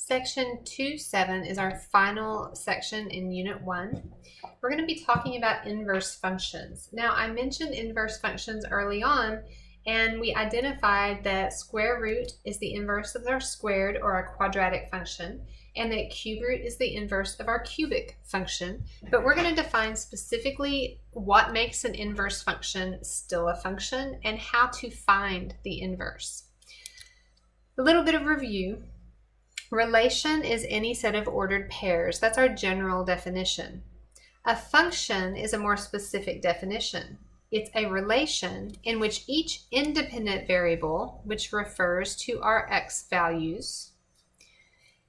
Section 2.7 is our final section in Unit 1. We're going to be talking about inverse functions. Now, I mentioned inverse functions early on, and we identified that square root is the inverse of our squared or our quadratic function, and that cube root is the inverse of our cubic function. But we're going to define specifically what makes an inverse function still a function and how to find the inverse. A little bit of review. Relation is any set of ordered pairs. That's our general definition. A function is a more specific definition. It's a relation in which each independent variable, which refers to our x values,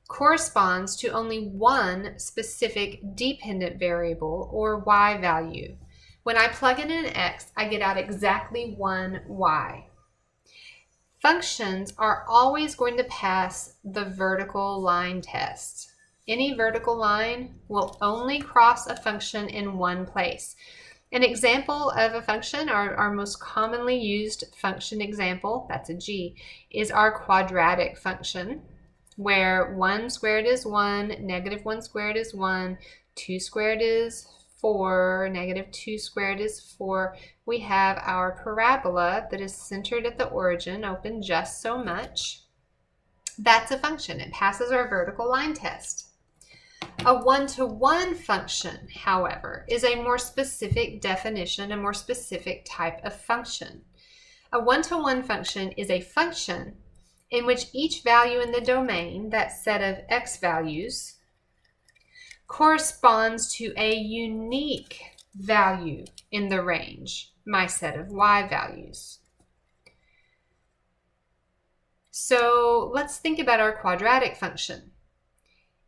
corresponds to only one specific dependent variable or y value. When I plug in an x, I get out exactly one y. Functions are always going to pass the vertical line test. Any vertical line will only cross a function in one place. An example of a function, our most commonly used function example, that's a g, is our quadratic function, where 1 squared is 1, negative 1 squared is 1, 2 squared is 4, negative 2 squared is 4. We have our parabola that is centered at the origin, open just so much. That's a function. It passes our vertical line test. A one-to-one function, however, is a more specific definition, a more specific type of function. A one-to-one function is a function in which each value in the domain, that set of x values, corresponds to a unique value in the range, my set of y values. So let's think about our quadratic function.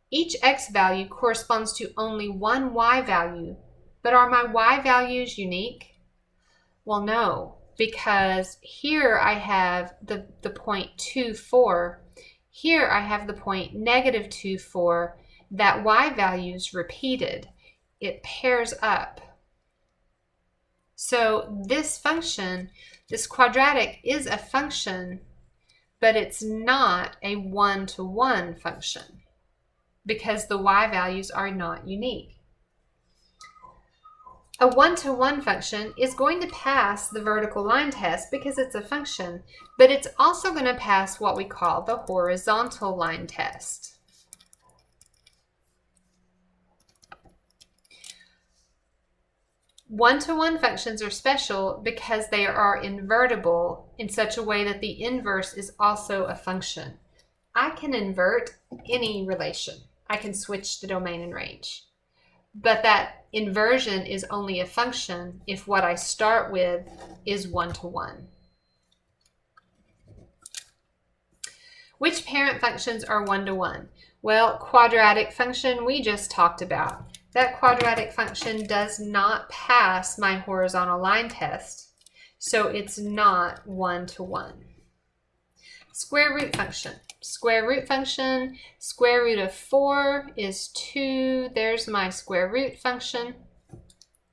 Each x value corresponds to only one y value, but are my y values unique? Well, no, because here I have the point 2, 4. Here I have the point negative 2, 4. That y value is repeated. It pairs up. So this function, this quadratic, is a function, but it's not a one-to-one function because the y values are not unique. A one-to-one function is going to pass the vertical line test because it's a function, but it's also going to pass what we call the horizontal line test. One-to-one functions are special because they are invertible in such a way that the inverse is also a function. I can invert any relation. I can switch the domain and range. But that inversion is only a function if what I start with is one-to-one. Which parent functions are one-to-one? Well, quadratic function we just talked about. That quadratic function does not pass my horizontal line test, so it's not one-to-one. Square root function. Square root function, square root of 4 is 2. There's my square root function.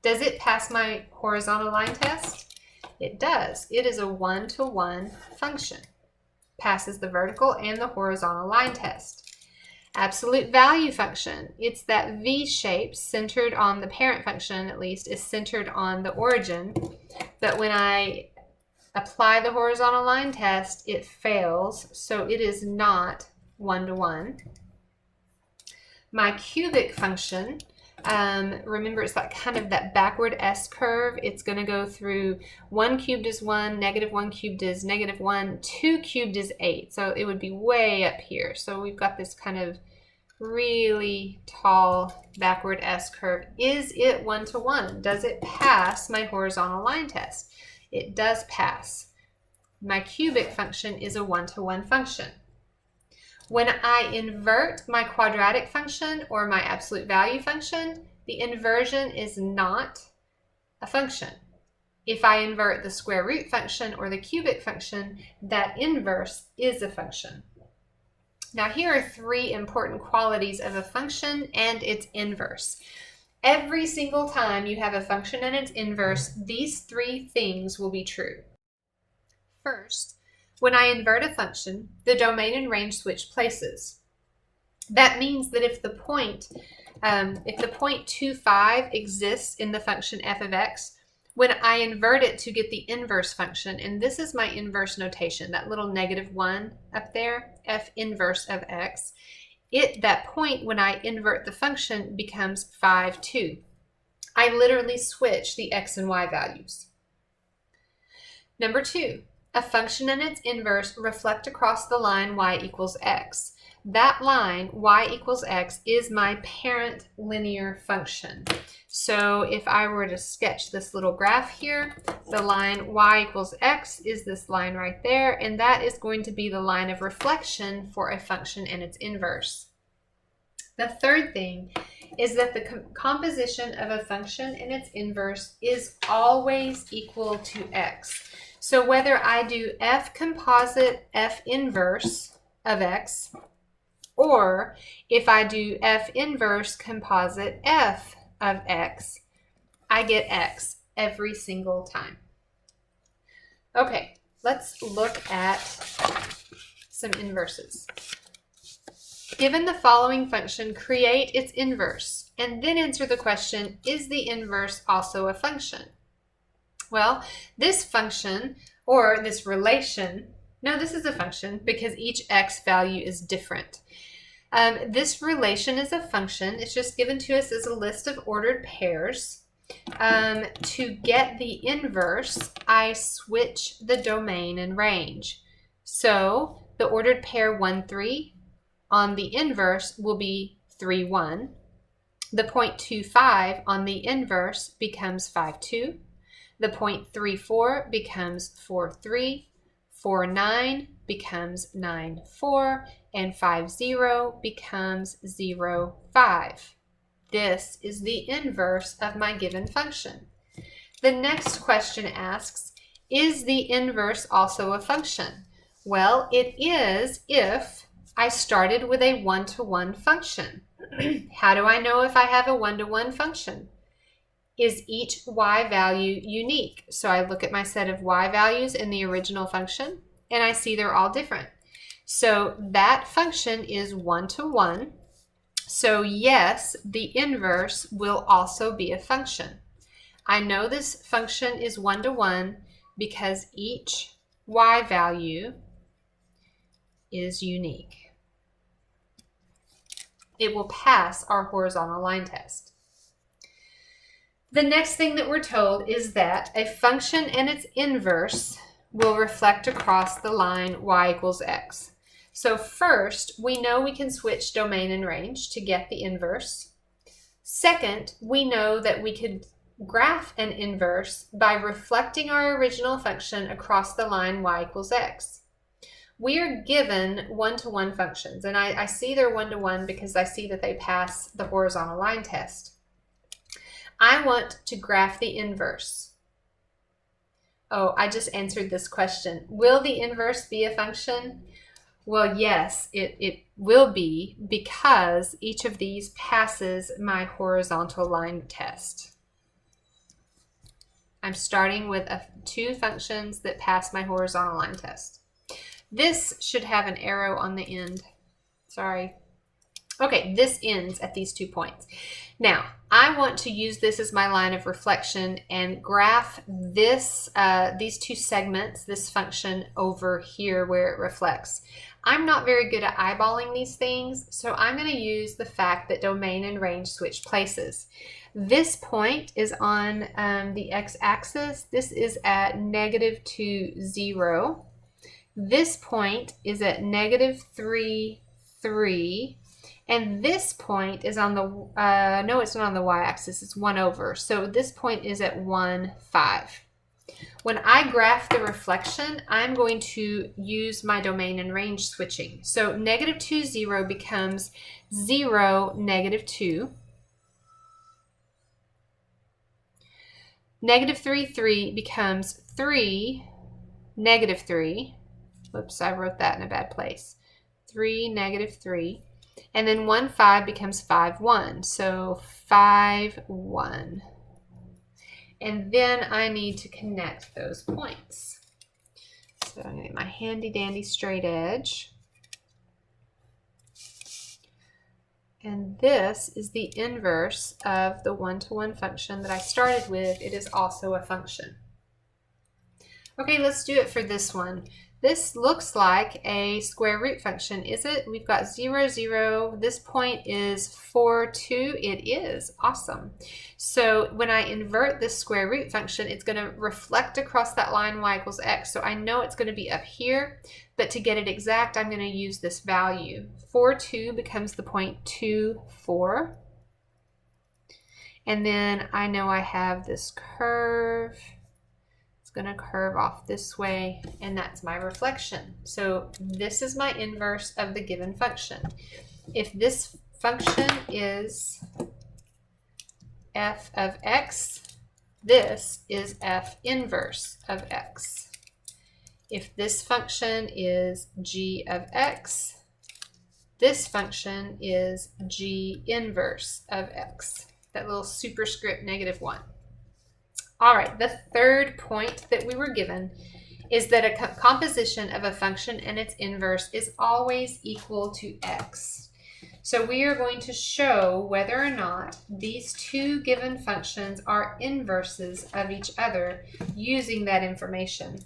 Does it pass my horizontal line test? It does. It is a one-to-one function. Passes the vertical and the horizontal line test. Absolute value function. It's that V shape centered on the parent function, at least, is centered on the origin. But when I apply the horizontal line test, it fails, so it is not one-to-one. My cubic function, remember it's that kind of that backward S curve. It's going to go through 1 cubed is 1, negative 1 cubed is negative 1, 2 cubed is 8. So it would be way up here. So we've got this kind of really tall backward S curve. Is it one-to-one? Does it pass my horizontal line test? It does pass. My cubic function is a one-to-one function. When I invert my quadratic function or my absolute value function, the inversion is not a function. If I invert the square root function or the cubic function, that inverse is a function. Now here are 3 important qualities of a function and its inverse. Every single time you have a function and its inverse, these 3 things will be true. First, when I invert a function, the domain and range switch places. That means that if the point 0.25 exists in the function f of x, when I invert it to get the inverse function, and this is my inverse notation, that little -1 up there, f inverse of x, that point when I invert the function becomes 5, 2. I literally switch the x and y values. Number 2, a function and its inverse reflect across the line y equals x. That line, y equals x, is my parent linear function. So if I were to sketch this little graph here, the line y equals x is this line right there, and that is going to be the line of reflection for a function and its inverse. The third thing is that the composition of a function and its inverse is always equal to x. So whether I do f composite f inverse of x, or if I do f inverse composite f of x, I get x every single time. Okay, let's look at some inverses. Given the following function, create its inverse, and then answer the question, is the inverse also a function? Well, this function, or this relation, no, this is a function because each x value is different. This relation is a function. It's just given to us as a list of ordered pairs. To get the inverse, I switch the domain and range. So the ordered pair 1, 3 on the inverse will be 3, 1. The 0.25 on the inverse becomes 5, 2. The 0.34 becomes 4, 3. 4, 9 becomes 9, 4. And 5, 0 becomes 0, 5. This is the inverse of my given function. The next question asks, is the inverse also a function? Well, it is if I started with a one-to-one function. How do I know if I have a one-to-one function? Is each y value unique? So I look at my set of y values in the original function, and I see they're all different. So that function is one-to-one. So yes, the inverse will also be a function. I know this function is one-to-one because each y value is unique. It will pass our horizontal line test. The next thing that we're told is that a function and its inverse will reflect across the line y equals x. So first, we know we can switch domain and range to get the inverse. Second, we know that we could graph an inverse by reflecting our original function across the line y equals x. We are given one-to-one functions, and I see they're one-to-one because I see that they pass the horizontal line test. I want to graph the inverse. Oh, I just answered this question. Will the inverse be a function? Well, yes, it will be because each of these passes my horizontal line test. I'm starting with two functions that pass my horizontal line test. This should have an arrow on the end. Sorry. Okay, this ends at these 2 points. Now, I want to use this as my line of reflection and graph this, these two segments, this function over here where it reflects. I'm not very good at eyeballing these things, so I'm going to use the fact that domain and range switch places. This point is on the x-axis. This is at -2, 0. This point is at -3, 3. And this point is on the, no, it's not on the y-axis, it's 1 over. So this point is at 1, 5. When I graph the reflection, I'm going to use my domain and range switching. So -2, 0 becomes 0, -2. -3, 3 becomes 3, -3. Whoops, I wrote that in a bad place. 3, -3. And then 1, 5 becomes 5, 1. So 5, 1. And then I need to connect those points. So I'm going to get my handy dandy straight edge. And this is the inverse of the one-to-one function that I started with. It is also a function. Okay, let's do it for this one. This looks like a square root function, is it? We've got 0, 0. This point is 4, 2. It is. Awesome. So when I invert this square root function, it's going to reflect across that line y equals x. So I know it's going to be up here, but to get it exact, I'm going to use this value. 4, 2 becomes the point 2, 4. And then I know I have this curve. Going to curve off this way, and that's my reflection. So this is my inverse of the given function. If this function is f of x, this is f inverse of x. If this function is g of x, this function is g inverse of x. That little superscript -1. All right, the third point that we were given is that a composition of a function and its inverse is always equal to x. So we are going to show whether or not these two given functions are inverses of each other using that information.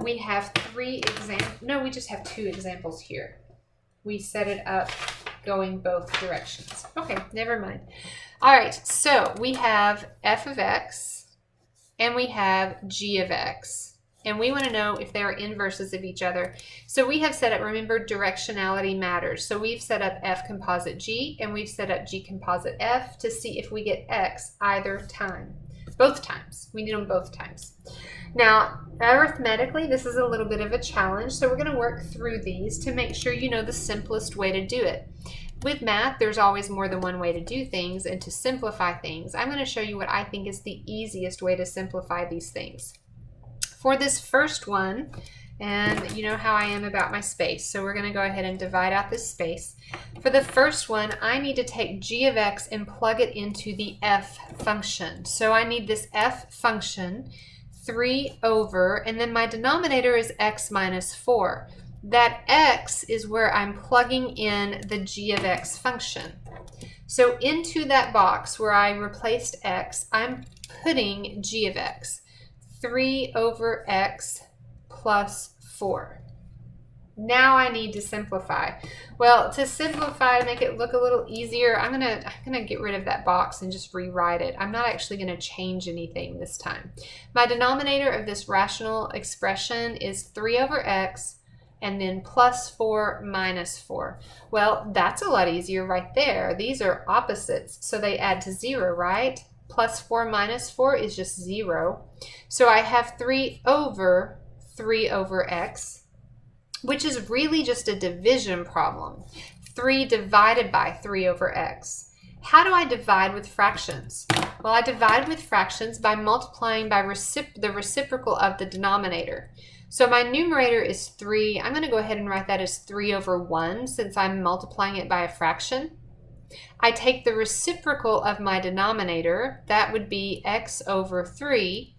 We have we just have 2 examples here. We set it up going both directions. Okay, never mind. All right, so we have f of x, and we have g of x. And we want to know if they are inverses of each other. So we have set up, remember, directionality matters. So we've set up f composite g, and we've set up g composite f to see if we get x either time. Both times. We need them both times. Now, arithmetically, this is a little bit of a challenge. So we're going to work through these to make sure you know the simplest way to do it. With math, there's always more than one way to do things and to simplify things. I'm going to show you what I think is the easiest way to simplify these things. For this first one, and you know how I am about my space, so we're going to go ahead and divide out this space. For the first one, I need to take g of x and plug it into the f function. So I need this f function, 3 over, and then my denominator is x minus 4. That x is where I'm plugging in the g of x function. So into that box where I replaced x, I'm putting g of x, 3 over x plus 4. Now I need to simplify. Well, to simplify, make it look a little easier, I'm gonna get rid of that box and just rewrite it. I'm not actually gonna change anything this time. My denominator of this rational expression is 3 over x, and then plus 4 minus 4. Well, that's a lot easier right there. These are opposites, so they add to 0, right? Plus 4 minus 4 is just 0. So I have 3 over x, which is really just a division problem. 3 divided by 3 over x. How do I divide with fractions? Well, I divide with fractions by multiplying by the reciprocal of the denominator. So my numerator is 3. I'm going to go ahead and write that as 3 over 1 since I'm multiplying it by a fraction. I take the reciprocal of my denominator. That would be x over 3.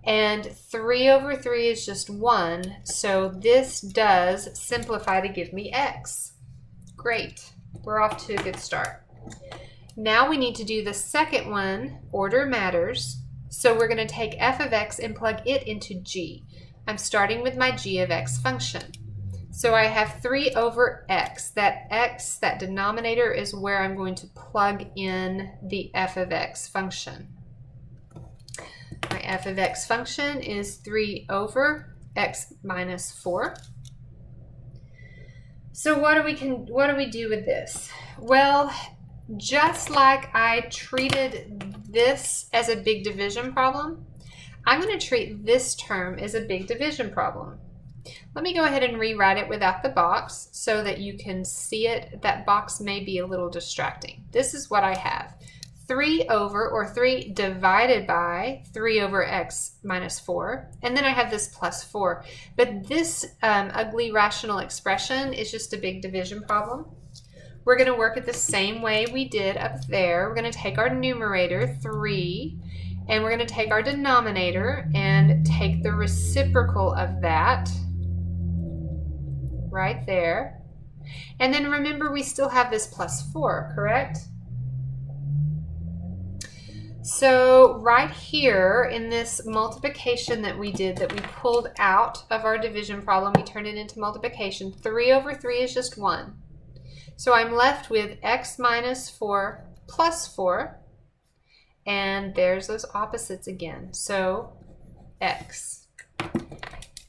And 3 over 3 is just 1. So this does simplify to give me x. Great. We're off to a good start. Now we need to do the second one. Order matters. So we're going to take f of x and plug it into g. I'm starting with my g of x function. So I have 3 over x. That x, that denominator, is where I'm going to plug in the f of x function. My f of x function is 3 over x minus 4. So what do we do with this? Well, just like I treated this as a big division problem, I'm going to treat this term as a big division problem. Let me go ahead and rewrite it without the box so that you can see it. That box may be a little distracting. This is what I have. 3 over, or 3 divided by 3 over x minus 4. And then I have this plus 4. But this ugly rational expression is just a big division problem. We're going to work it the same way we did up there. We're going to take our numerator, 3, and we're going to take our denominator and take the reciprocal of that right there. And then remember, we still have this plus 4, correct? So right here in this multiplication that we did, that we pulled out of our division problem, we turned it into multiplication. 3 over 3 is just 1. So I'm left with x minus 4 plus 4. And there's those opposites again. So x.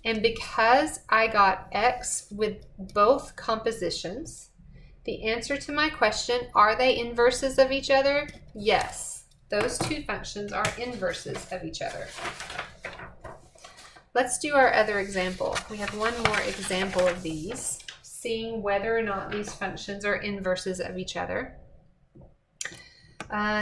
And because I got x with both compositions, the answer to my question, are they inverses of each other? Yes, those two functions are inverses of each other. Let's do our other example. We have one more example of these, seeing whether or not these functions are inverses of each other.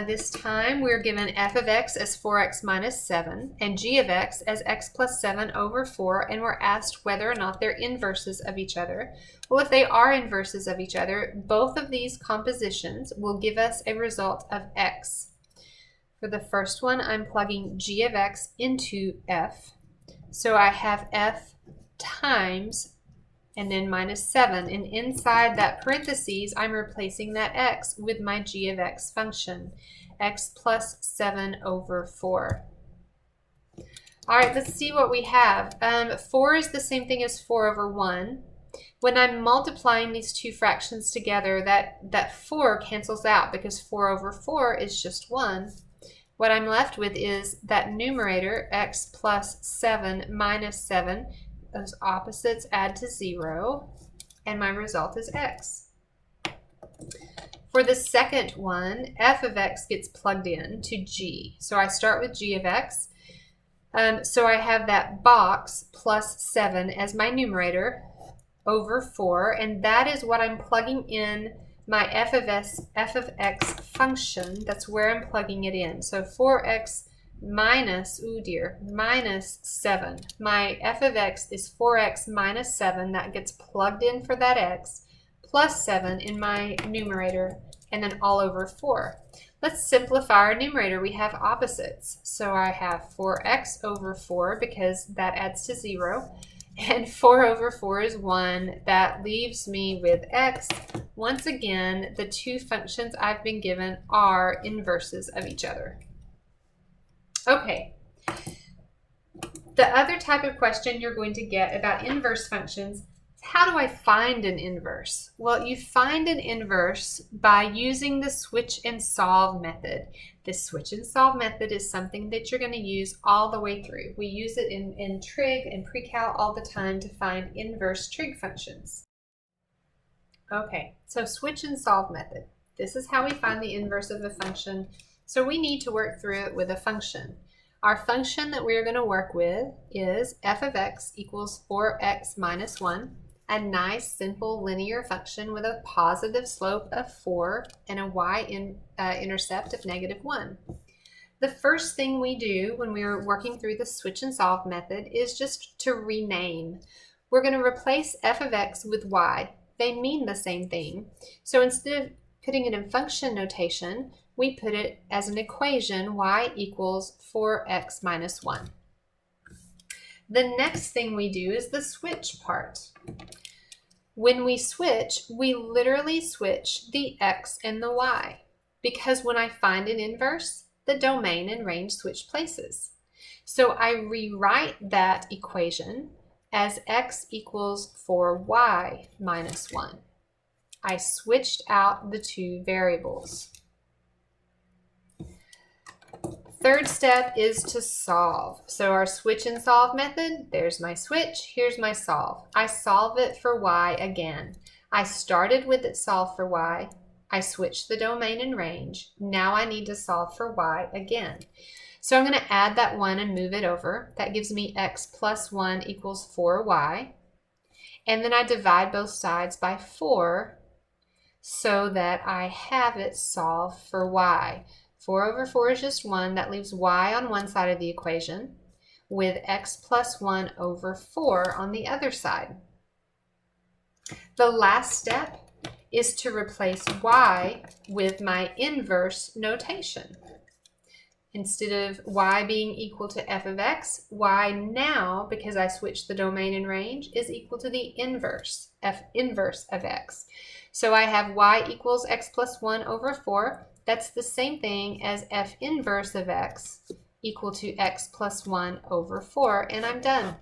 This time we're given f of x as 4x minus 7 and g of x as x plus 7 over 4, and we're asked whether or not they're inverses of each other. Well, if they are inverses of each other, both of these compositions will give us a result of x. For the first one, I'm plugging g of x into f. So I have f times and then minus 7, and inside that parentheses, I'm replacing that x with my g of x function, x plus 7 over 4. All right, let's see what we have. 4 is the same thing as 4 over 1. When I'm multiplying these two fractions together, that 4 cancels out because 4 over 4 is just 1. What I'm left with is that numerator, x plus 7 minus 7. Those opposites add to 0, and my result is x. For the second one, f of x gets plugged in to g. So I start with g of x. So I have that box plus 7 as my numerator over 4, and that is what I'm plugging in my f of x function. That's where I'm plugging it in. So 4x minus, minus 7. My f of x is 4x minus 7. That gets plugged in for that x, plus 7 in my numerator, and then all over 4. Let's simplify our numerator. We have opposites. So I have 4x over 4 because that adds to 0. And 4 over 4 is 1. That leaves me with x. Once again, the two functions I've been given are inverses of each other. Okay, the other type of question you're going to get about inverse functions is, how do I find an inverse? Well, you find an inverse by using the switch and solve method. The switch and solve method is something that you're going to use all the way through. We use it in trig and pre-cal all the time to find inverse trig functions. Okay, so switch and solve method. This is how we find the inverse of a function. So we need to work through it with a function. Our function that we're going to work with is f of x equals 4x minus 1, a nice simple linear function with a positive slope of 4 and a y-intercept of negative 1. The first thing we do when we're working through the switch and solve method is just to rename. We're going to replace f of x with y. They mean the same thing. So instead of putting it in function notation, we put it as an equation, y equals 4x minus 1. The next thing we do is the switch part. When we switch, we literally switch the x and the y, because when I find an inverse, the domain and range switch places. So I rewrite that equation as x equals 4y minus 1. I switched out the two variables. Third step is to solve. So our switch and solve method, there's my switch, here's my solve. I solve it for y again. I started with it solve for y. I switched the domain and range. Now I need to solve for y again. So I'm going to add that 1 and move it over. That gives me x plus 1 equals 4y. And then I divide both sides by 4 so that I have it solve for y. 4 over 4 is just 1. That leaves y on one side of the equation with x plus 1 over 4 on the other side. The last step is to replace y with my inverse notation. Instead of y being equal to f of x, y now, because I switched the domain and range, is equal to the inverse, f inverse of x. So I have y equals x plus 1 over 4. That's the same thing as f inverse of x equal to x plus 1 over 4, and I'm done.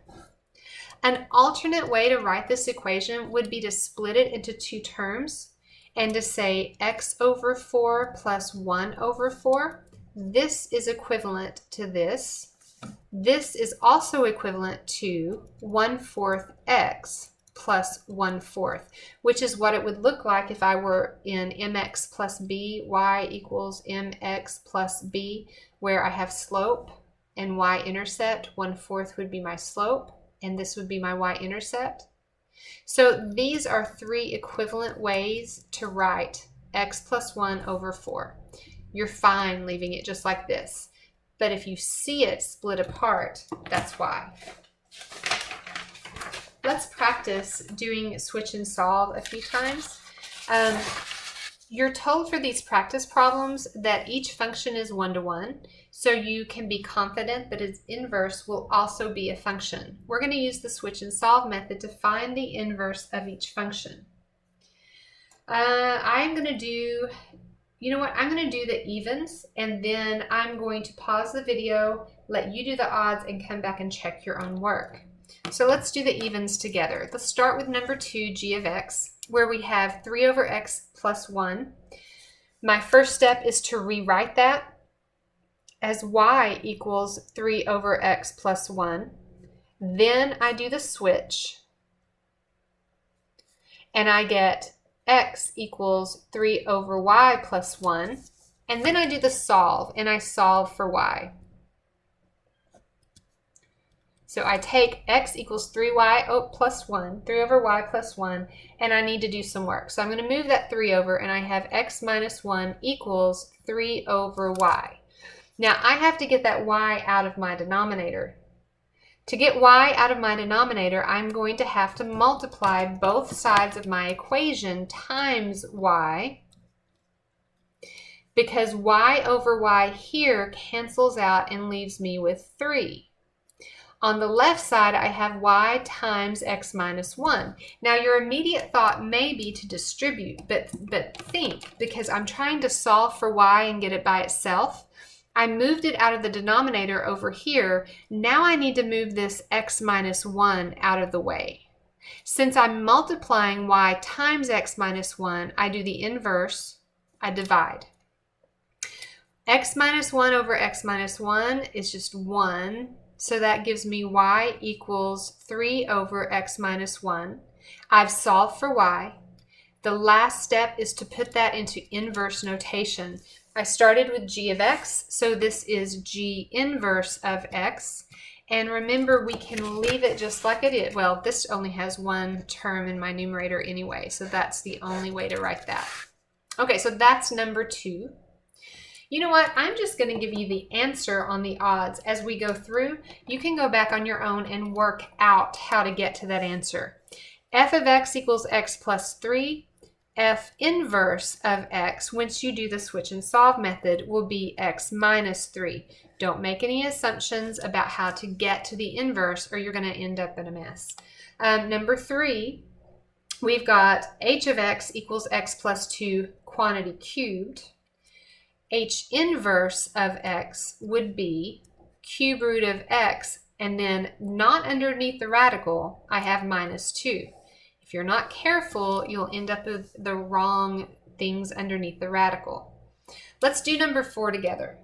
An alternate way to write this equation would be to split it into two terms and to say x over 4 plus 1 over 4. This is equivalent to this. This is also equivalent to 1/4 x plus 1/4, which is what it would look like if I were in mx plus b, y equals mx plus b, where I have slope and y-intercept. 1/4 would be my slope, and this would be my y-intercept. So these are three equivalent ways to write x plus 1 over 4. You're fine leaving it just like this. But if you see it split apart, that's why. Let's practice doing switch and solve a few times. You're told for these practice problems that each function is 1-to-1, so you can be confident that its inverse will also be a function. We're going to use the switch and solve method to find the inverse of each function. I'm going to do... You know what, I'm going to do the evens, and then I'm going to pause the video, let you do the odds, and come back and check your own work. So let's do the evens together. Let's start with number 2, g of x, where we have 3 over x plus 1. My first step is to rewrite that as y equals 3 over x plus 1. Then I do the switch, and I get x equals 3 over y plus 1, and then I do the solve, and I solve for y. So I take x equals 3y plus 1, 3 over y plus 1, and I need to do some work. So I'm going to move that 3 over, and I have x minus 1 equals 3 over y. Now I have to get that y out of my denominator. To get y out of my denominator, I'm going to have to multiply both sides of my equation times y, because y over y here cancels out and leaves me with 3. On the left side, I have y times x minus 1. Now, your immediate thought may be to distribute, but think, because I'm trying to solve for y and get it by itself. I moved it out of the denominator over here. Now I need to move this x minus 1 out of the way. Since I'm multiplying y times x minus 1, I do the inverse, I divide. X minus 1 over x minus 1 is just 1, so that gives me y equals 3 over x minus 1. I've solved for y. The last step is to put that into inverse notation. I started with g of x, so this is g inverse of x. And remember, we can leave it just like it is. Well, this only has one term in my numerator anyway, so that's the only way to write that. Okay, so that's number 2. You know what? I'm just going to give you the answer on the odds as we go through. You can go back on your own and work out how to get to that answer. F of x equals x plus 3. F inverse of x, once you do the switch and solve method, will be x minus 3. Don't make any assumptions about how to get to the inverse, or you're going to end up in a mess. Number 3, we've got h of x equals x plus 2 quantity cubed. H inverse of x would be cube root of x, and then not underneath the radical, I have minus 2. If you're not careful, you'll end up with the wrong things underneath the radical. Let's do number 4 together.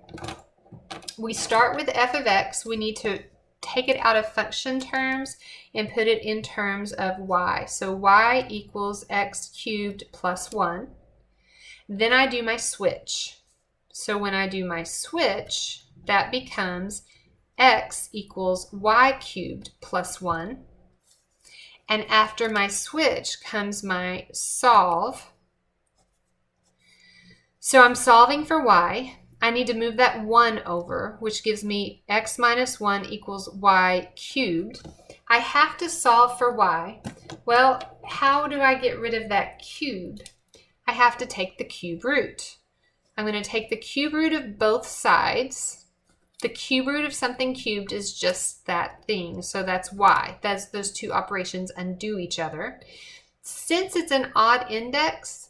We start with f of x. We need to take it out of function terms and put it in terms of y. So y equals x cubed plus 1. Then I do my switch. So when I do my switch, that becomes x equals y cubed plus 1. And after my switch comes my solve. So I'm solving for y. I need to move that 1 over, which gives me x minus 1 equals y cubed. I have to solve for y. Well, how do I get rid of that cube? I have to take the cube root. I'm going to take the cube root of both sides. The cube root of something cubed is just that thing, so that's y. Those two operations undo each other. Since it's an odd index,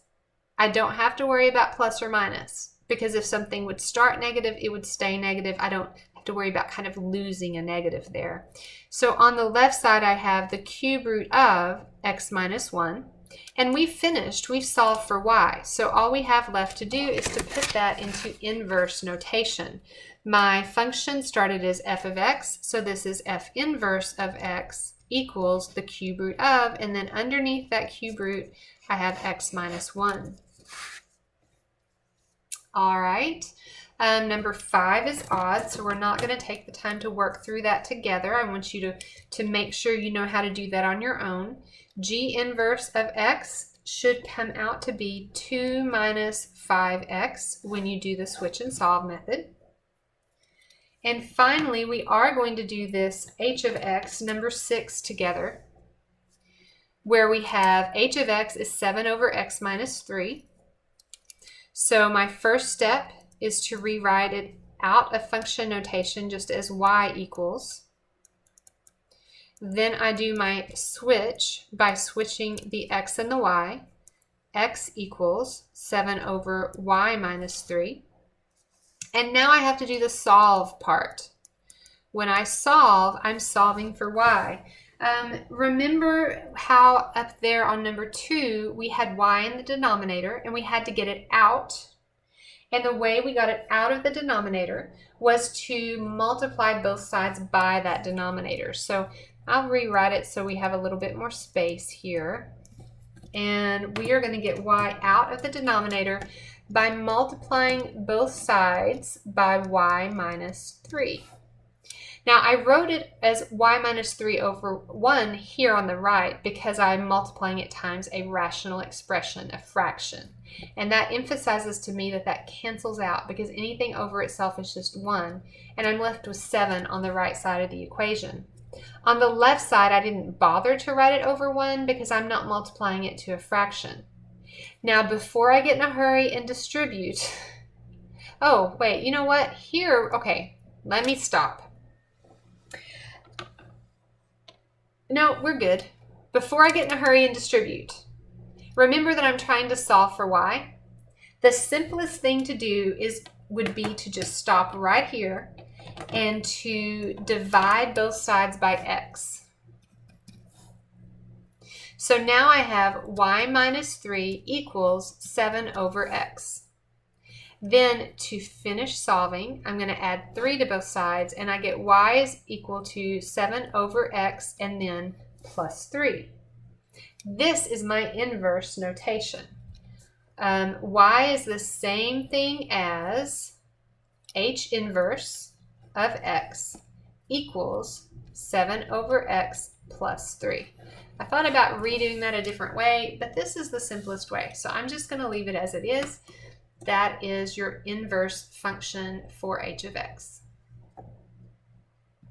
I don't have to worry about plus or minus, because if something would start negative, it would stay negative. I don't have to worry about kind of losing a negative there. So on the left side, I have the cube root of x minus 1. And we've finished. We've solved for y. So all we have left to do is to put that into inverse notation. My function started as f of x, so this is f inverse of x equals the cube root of, and then underneath that cube root, I have x minus 1. All right. Number 5 is odd, so we're not going to take the time to work through that together. I want you to make sure you know how to do that on your own. G inverse of x should come out to be 2 minus 5x when you do the switch and solve method. And finally, we are going to do this h of x, number 6, together, where we have h of x is 7 over x minus 3. So my first step is to rewrite it out of function notation just as y equals. Then I do my switch by switching the x and the y. X equals 7 over y minus 3. And now I have to do the solve part. When I solve, I'm solving for y. Remember how up there on number 2, we had y in the denominator and we had to get it out. And the way we got it out of the denominator was to multiply both sides by that denominator. So I'll rewrite it so we have a little bit more space here. And we are going to get y out of the denominator by multiplying both sides by y minus 3. Now I wrote it as y minus 3 over 1 here on the right because I'm multiplying it times a rational expression, a fraction. And that emphasizes to me that that cancels out because anything over itself is just 1, and I'm left with 7 on the right side of the equation. On the left side, I didn't bother to write it over 1 because I'm not multiplying it to a fraction. Now, before I get in a hurry and distribute, oh, wait, you know what? Here, okay, let me stop. No, we're good. Before I get in a hurry and distribute, remember that I'm trying to solve for y. The simplest thing to do would be to just stop right here and to divide both sides by x. So now I have y minus 3 equals 7 over x. Then to finish solving, I'm going to add 3 to both sides, and I get y is equal to 7 over x and then plus 3. This is my inverse notation. Y is the same thing as h inverse of x equals 7 over x plus 3. I thought about redoing that a different way, but this is the simplest way. So I'm just going to leave it as it is. That is your inverse function for h of x.